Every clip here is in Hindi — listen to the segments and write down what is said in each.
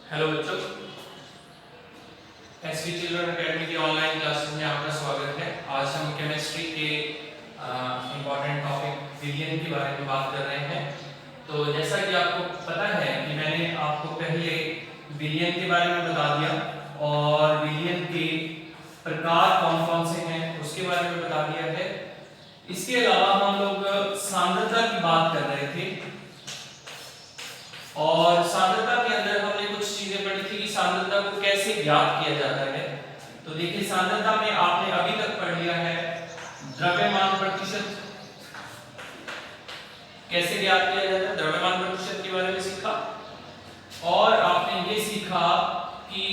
हेलो बच्चों, एसवी चिल्ड्रन एकेडमी की ऑनलाइन क्लासेस में आपका स्वागत है। आज हम केमिस्ट्री के इम्पोर्टेंट टॉपिक विलयन के बारे में बात कर रहे हैं। तो जैसा कि आपको पता है कि मैंने आपको पहले विलयन के बारे में बता दिया और विलयन के प्रकार कौन कौन से हैं उसके बारे में बता दिया है। इसके अलावा हम लोग सांद्रता की बात कर रहे थे और सांद्रता के अंदर हमने कुछ चीजें पढ़ी थी कि सांद्रता को कैसे ज्ञात किया जाता है। तो देखिए, सांद्रता में आपने अभी तक पढ़ लिया है द्रव्यमान प्रतिशत कैसे ज्ञात किया जाता है, द्रव्यमान प्रतिशत के बारे में सीखा और आपने ये सीखा कि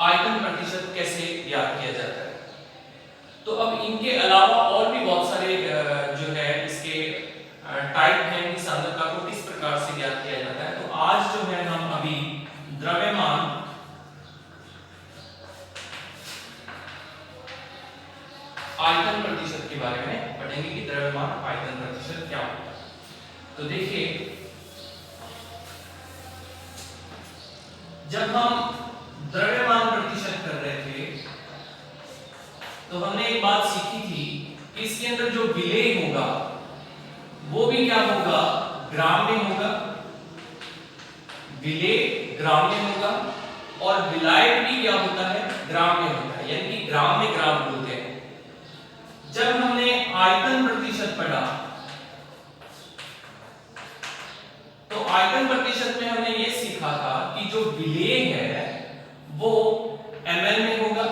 आयतन प्रतिशत कैसे ज्ञात किया जाता है। तो अब इनके अलावा और भी बहुत सारे जो है इसके टाइप हैं कि सांद्रता को किस प्रकार से ज्ञात किया जाता है। तो आज जो है हम अभी द्रव्यमान आयतन प्रतिशत के बारे में पढ़ेंगे कि द्रव्यमान आयतन प्रतिशत क्या होता है। तो देखिए, जब हम द्रव्यमान प्रतिशत कर रहे थे तो हमने एक बात सीखी थी कि इसके अंदर जो विलेय होगा वो भी क्या होगा, ग्राम में होगा। विलेय ग्राम में होगा और विलायक भी क्या होता है, ग्राम में होता है, यानी कि ग्राम में ग्राम बोलते हैं। जब हमने आयतन प्रतिशत पढ़ा तो आयतन प्रतिशत में हमने ये सीखा था कि जो विलेय है वो ml में होगा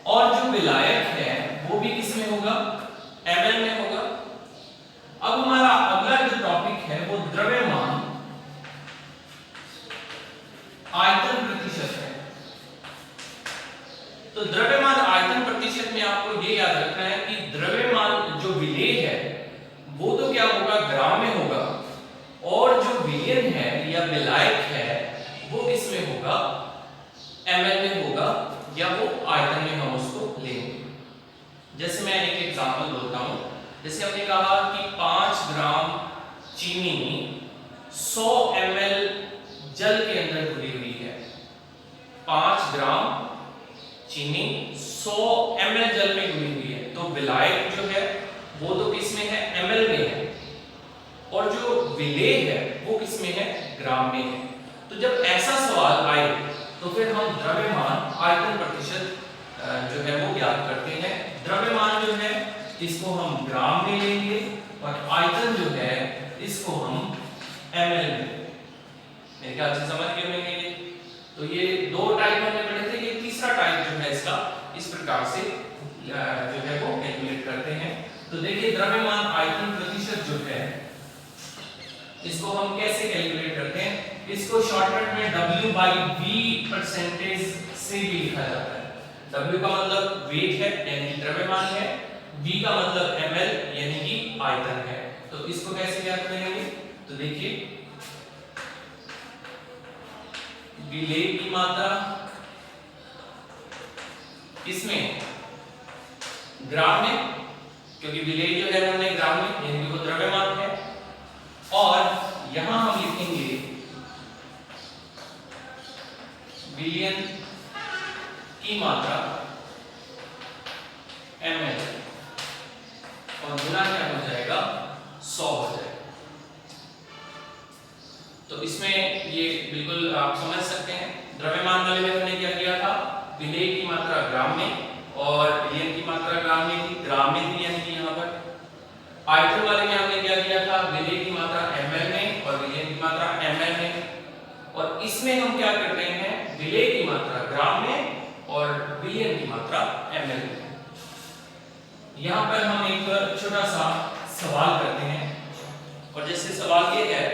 और जो विलायक है वो भी किस में होगा, ml में होगा। अब हमारा अगला जो टॉपिक है वो द्रव्यमान आयतन प्रतिशत है। तो द्रव्यमान आयतन प्रतिशत में आपको ये याद रखना है कि द्रव्यमान जो विलेय है वो तो क्या होगा, ग्राम में होगा और जो विलयन है या विलायक है वो किसमें होगा, ml में होगा या वो आयतन में हम उसको लेंगे। जैसे मैं एक एग्जांपल बोलता हूं, जैसे हमने कहा कि 5 ग्राम चीनी 100 ml जल के अंदर घुली हुई है। 5 ग्राम चीनी 100 ml जल में घुली हुई है। तो विलायक जो है वो तो किसमें है, ml में है और जो विलेय है वो किसमें है, ग्राम में है। तो जब ऐसा सवाल आए तो फिर हम द्रव्यमान आयतन प्रतिशत जो है वो ज्ञात करते हैं। द्रव्यमान जो है इसको हम ग्राम में लेंगे और आयतन जो है इसको हम ml में। मेरे ख्याल से समझ गए होंगे ये। तो ये दो टाइप हमने पढ़े थे, ये तीसरा टाइप जो है इसका इस प्रकार से जो है वो कैलकुलेट करते हैं। तो देखिए, द्रव्यमान आयतन प्रतिशत जो है इसको हम कैसे कैलकुलेट करते हैं, इसको शॉर्टकट में W/V परसेंटेज से भी लिखा जाता है। W का मतलब वेट है यानी कि द्रव्यमान है, V का मतलब ml यानी कि आयतन है। तो इसको कैसे ज्ञात करेंगे, तो देखिए, विलेय की मात्रा किसमें, ग्राम में, क्योंकि विलेय जो है हमने ग्राम में यानी कि वो द्रव्यमान है। और यहां हम लिखेंगे विलयन की मात्रा ml और गुना क्या हो जाएगा, 100 हो जाएगा। तो इसमें ये बिल्कुल आप समझ सकते हैं। द्रव्यमान वाले में हमने क्या किया था, विलेय की मात्रा ग्राम में और विलयन की मात्रा ग्राम में थी, यानी कि यहाँ पर। आयतन वाले में हमने क्या किया था, विलेय की मात्रा ml में और विलयन की मात्रा ml में। और इसमें हम क्या करते हैं, विलेय की मात्रा ग्राम में और विलयन की मात्रा ml में। यहाँ पर हम एक छोटा सा सवाल करते हैं और जैसे सवाल ये है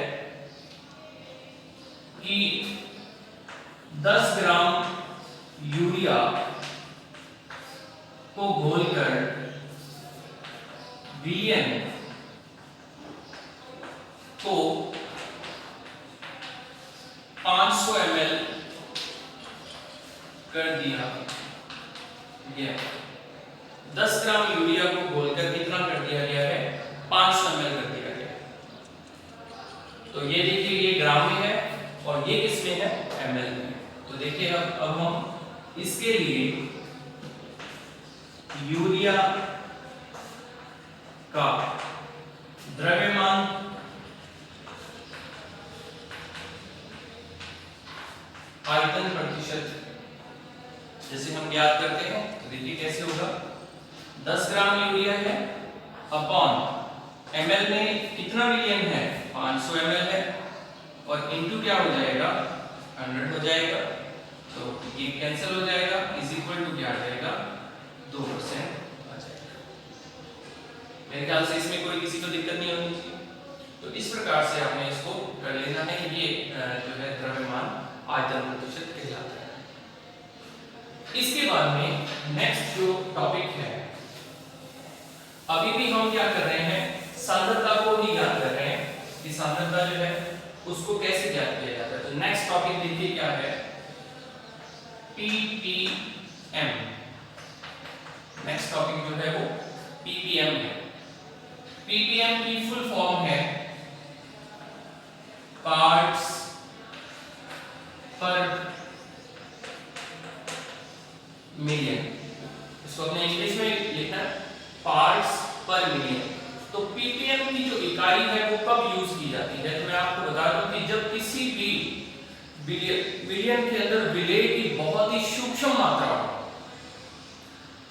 कि 10 ग्राम यूरिया को घोलकर विलयन को 500 ml कर दिया गया। 10 ग्राम यूरिया को घोलकर कितना कर दिया गया है, 500 ml कर दिया गया। इसके लिए यूरिया का द्रव्यमान आयतन प्रतिशत जैसे हम याद करते हैं तो देखिए कैसे होगा। 10 ग्राम यूरिया है अपॉन एमएल में कितना मिलियन है 500 ml है और इनटू क्या हो जाएगा 100 हो जाएगा, तो ये कैंसिल हो जाएगा, इज इक्वल टू क्या आ जाएगा 2% आ जाएगा। मेरे ख्याल से इसमें कोई किसी को दिक्कत नहीं होनी चाहिए। तो इस प्रकार से आपने इसको कर लेना है। ये जो है द्रव्यमान आयतन प्रतिशत कहलाता है। इसके बाद में नेक्स्ट जो टॉपिक है, अभी भी हम क्या कर रहे हैं सांद्रता को ही याद कर रहे हैं कि सांद्रता जो है उसको कैसे ज्ञात किया जाता है। तो नेक्स्ट टॉपिक देखिए क्या है, ppm। नेक्स्ट टॉपिक जो है वो ppm है। ppm की फुल फॉर्म है पार्ट्स पर मिलियन। इसको अपने इंग्लिश में लिखना है पार्ट्स पर मिलियन। तो ppm की जो इकाई है वो कब यूज की जाती है, तो मैं आपको बता दूं कि जब किसी भी बिलियन के अंदर विलेय की बहुत ही सूक्ष्म मात्रा हो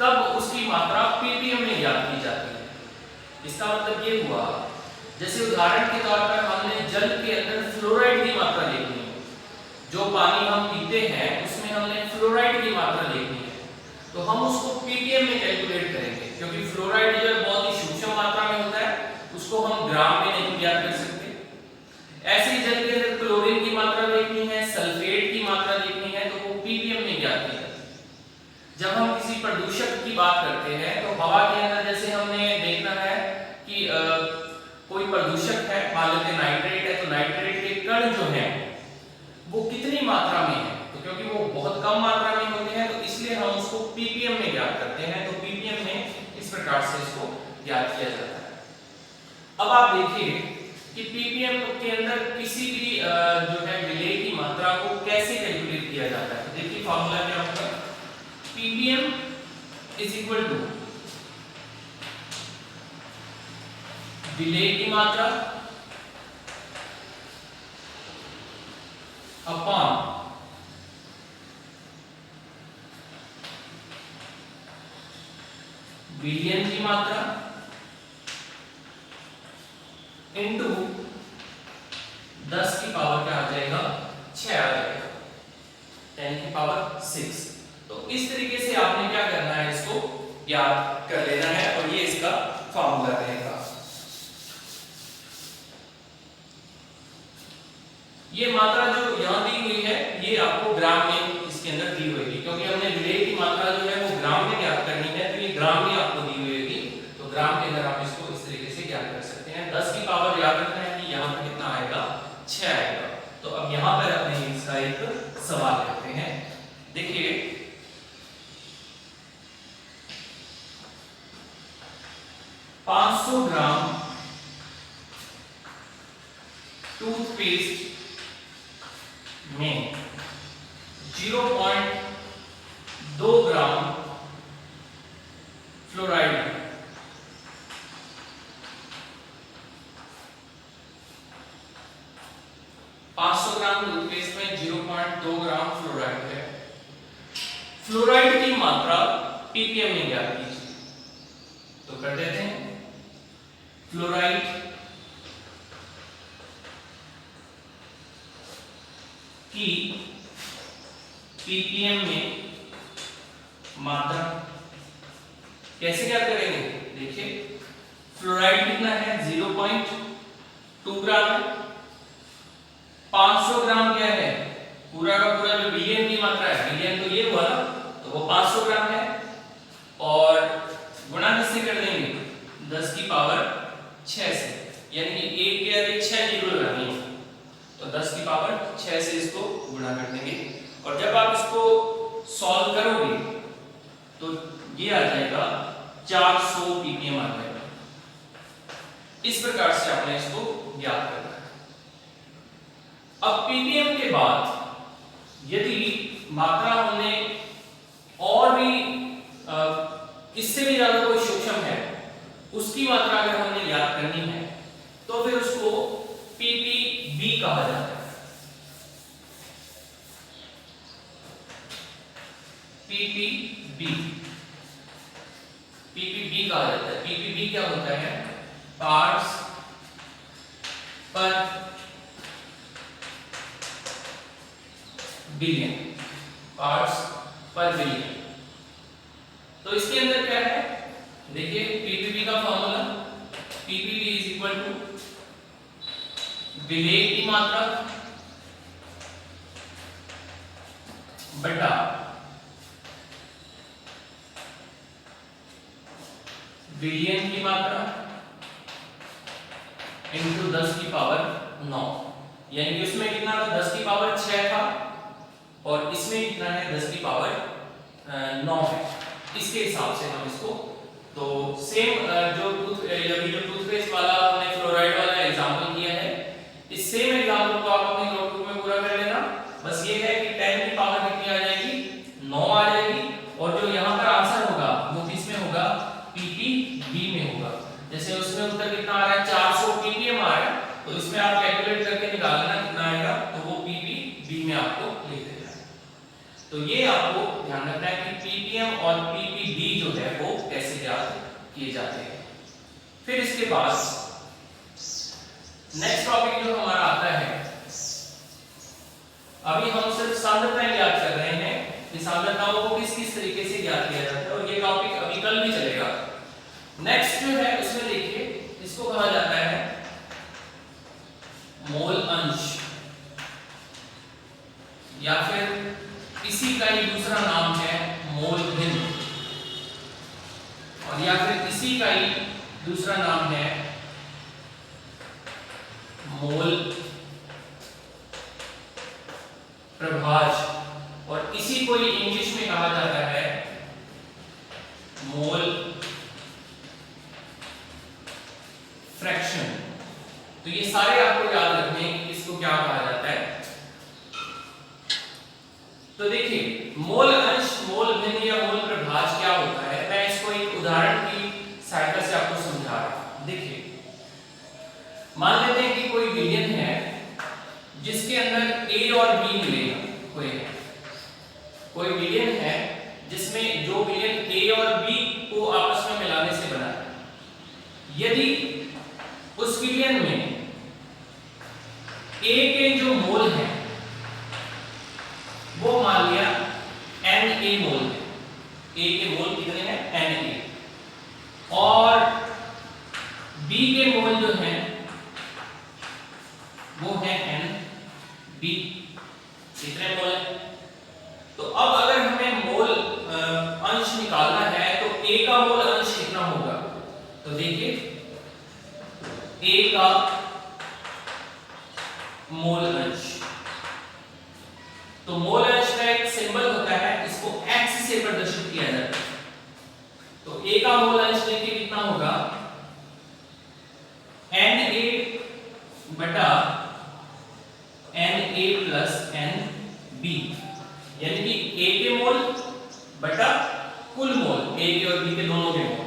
तब उसकी मात्रा ppm में ज्ञात की जाती है। इसका मतलब ये हुआ, जैसे उदाहरण के तौर पर हमने जल के अंदर फ्लोराइड की मात्रा देखनी है, जो पानी हम पीते हैं उसमें हमने फ्लोराइड की मात्रा देखनी है, तो हम उसको ppm में कैलकुलेट करेंगे, क्योंकि फ्लोराइड जो बहुत ही सूक्ष्म मात्रा में होता है, उसको हम ग्राम में नहीं ज्ञात कर सकते। ऐसे ही जल के अंदर क्लोरीन की मात्रा देखनी है, सल्फेट की मात्रा देखनी है, तो वो ppm में ज्ञात की जाती है। जब हम किसी प्रदूषक की बात करते हैं तो हवा के अंदर जैसे हमने देखना है कि कोई प्रदूषक है, मान लेते हैं नाइट्रेट है, तो नाइट्रेट के कण जो हैं वो कितनी मात्रा में है, तो क्योंकि वो बहुत कम मात्रा में होते हैं तो इसलिए हम उसको ppm में ज्ञात करते हैं। तो ppm में इस प्रकार से इसको ज्ञात किया जाता है। अब आप देखिए कि ppm के अंदर किसी भी जो है विलेय की मात्रा को कैसे कैलकुलेट किया जाता है। तो देखिए फार्मूला क्या होगा, ppm इज इक्वल टू विलेय की मात्रा अपॉन बिलियन की मात्रा इनटू 10 की पावर क्या आ जाएगा 6 आ जाएगा, 10 की पावर 6। तो इस तरीके से आपने क्या करना है, इसको याद कर लेना है और ये इसका फार्मूला रहेगा। ये मात्रा जो यहां दी हुई है ये आपको ग्राम में इसके अंदर दी हुई है, क्योंकि हमने विलेय की मात्रा जो है वो ग्राम में ज्ञात करनी है, तो ये ग्राम में आपको दी हुई होगी, तो ग्राम के अंदर आप इसको इस तरीके से ज्ञात कर सकते हैं। 10 की पावर याद रखना है कि यहाँ पर कितना आएगा 6 आएगा। तो अब यहाँ पर अपने इसका एक सवाल करते हैं। देखिए 500 ग्राम टूथपेस्ट में 0.2 ग्राम फ्लोराइड है। 500 ग्राम टूथपेस्ट में 0.2 ग्राम फ्लोराइड है। फ्लोराइड की मात्रा ppm में ज्ञात कीजिए। तो कर देते हैं, फ्लोराइड की ppm में मात्रा कैसे क्या करेंगे, देखिए फ्लोराइड कितना है 0.2 ग्राम है, 500 ग्राम क्या है, पूरा का पूरा जो बिलियन की मात्रा है, बिलियन तो ये हुआ ना, तो वो 500 ग्राम है और गुणा किससे कर देंगे 10 की पावर 6 से, यानी कि 1 के आगे 6 जीरो लगानी है, तो 10 की पावर 6 से इसको गुणा कर देंगे और जब आप इसको सॉल्व करोगे तो ये आ जाएगा 400 ppm आ जाएगा। इस प्रकार से आपने इसको ज्ञात करना है। अब ppm के बाद यदि मात्रा हमने इससे भी ज्यादा कोई सूक्ष्म है, उसकी मात्रा अगर हमने याद करनी है तो फिर उसको ppb कहा जाता है। ppb कहा जाता है। ppb क्या होता है? पार्ट्स पर बिलियन, पार्ट्स पर बिलियन। तो इसके अंदर क्या है, देखिए ppb का formula, ppb is equal to विलेय की मात्रा बटा बिलियन की मात्रा इनटू 10 की पावर 9। यानी कि उसमें कितना था, 10 की पावर 6 था और इसमें कितना है, 10 की पावर 9 है। इसके हिसाब से हम इसको, तो सेम जो टूथपेस्ट वाला हमने फ्लोराइड वाला एग्जांपल किया है, इस सेम एग्जांपल को आप अपने नोटबुक में पूरा कर लेना। बस ये है कि 10 की पावर कितनी आ जाएगी, 9 आ जाएगी, और जो यहाँ पर आंसर होगा वो किस में होगा, ppb में होगा। जैसे उसमें उत्तर कितना आ रहा है, 400 ppm आ रहा है, तो इसमें आप कैलकुलेट करके निकालना कितना आएगा, तो वो ppb में आपको लिख देना है। तो ये आपको ध्यान रखना है कि ppm और ppb जो है वो कैसे याद किए जाते हैं। फिर इसके बाद नेक्स्ट टॉपिक जो हमारा आता है, अभी हम सिर्फ सांद्रताएं याद कर रहे हैं कि सांद्रताओं को किस किस तरीके से याद किया जाता है, और ये टॉपिक अभी कल भी चलेगा। नेक्स्ट जो है उसमें देखिए, इसको कहा जाता है मोल अंश, या फिर इसी का ही दूसरा नाम है मोल भिन्न, और या फिर इसी का ही दूसरा नाम है मोल प्रभाज, और इसी को ही इंग्लिश में कहा जाता है मोल फ्रैक्शन। तो ये सारे आपको याद रखने हैं कि इसको क्या कहा जाता है। तो देखिए मोल अंश, मोल भिन्न या मोल प्रभाज क्या होता है, मैं इसको एक उदाहरण की सहायता से आपको समझा रहा हूं। देखिए मान लेते हैं कि कोई विलयन है जिसके अंदर A और B मिलेगा, कोई विलयन है जिसमें जो विलयन A और B को आपस में मिलाने से बना है। यदि उस विलयन में A के जो मोल हैं वो मान लिया Na मोल है, A के मोल कितने हैं, Na, और B के मोल जो हैं वो है Nb, कितने मोल है। तो अब अगर हमें मोल अंश निकालना है तो A का मोल अंश कितना होगा, तो देखिए A का मोल अंश, तो मोल अंश का एक सिंबल होता है, इसको x से प्रदर्शित किया जाता है। तो A का मोल अंश देखिए कितना होगा, Na बटा Na प्लस Nb, यानी कि A के मोल बटा कुल मोल, A के और B के दोनों के मोल,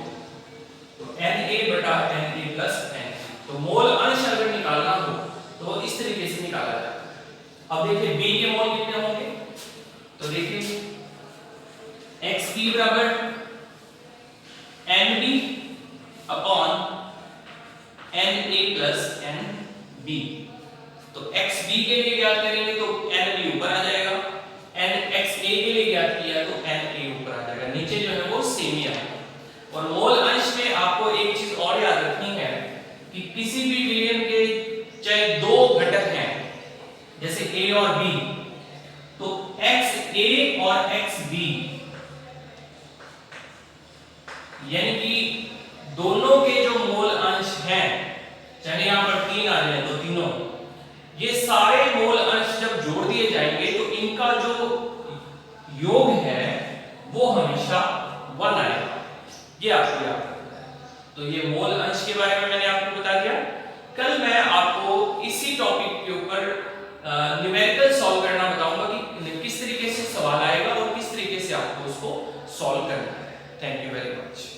तो Na बटा Na प्लस Nb। तो मोल अंश अगर निकालना हो तो इस तरीके से निकाला जाता है। अब देखिए B के मोल कितने होंगे, तो देखिए xb बराबर Nb upon Na plus Nb। तो xb के लिए ज्ञात करेंगे तो Nb ऊपर आ जाएगा, nxa के लिए ज्ञात किया तो Na ऊपर आ जाएगा, नीचे जो है वो सेम ही आएगा। और मोल अंश में आपको एक चीज और याद रखनी है कि किसी भी विलयन के चाहे दो घटक हैं जैसे A और B, तो XA और XB यानी कि दोनों के जो मोल अंश हैं, चाहे यहां पर 3 आ जाए तो तीनों, ये सारे मोल अंश जब जोड़ दिए जाएंगे तो इनका जो योग है वो हमेशा 1 आएगा। ये आपको याद रखना है। तो ये मोल अंश के बारे में मैंने आपको बता दिया। कल मैं आपको इसी टॉपिक के ऊपर न्यूमेरिकल सॉल्व करना बताऊंगा कि किस तरीके से सवाल आएगा और किस तरीके से आपको उसको सॉल्व करना है। Thank you very much.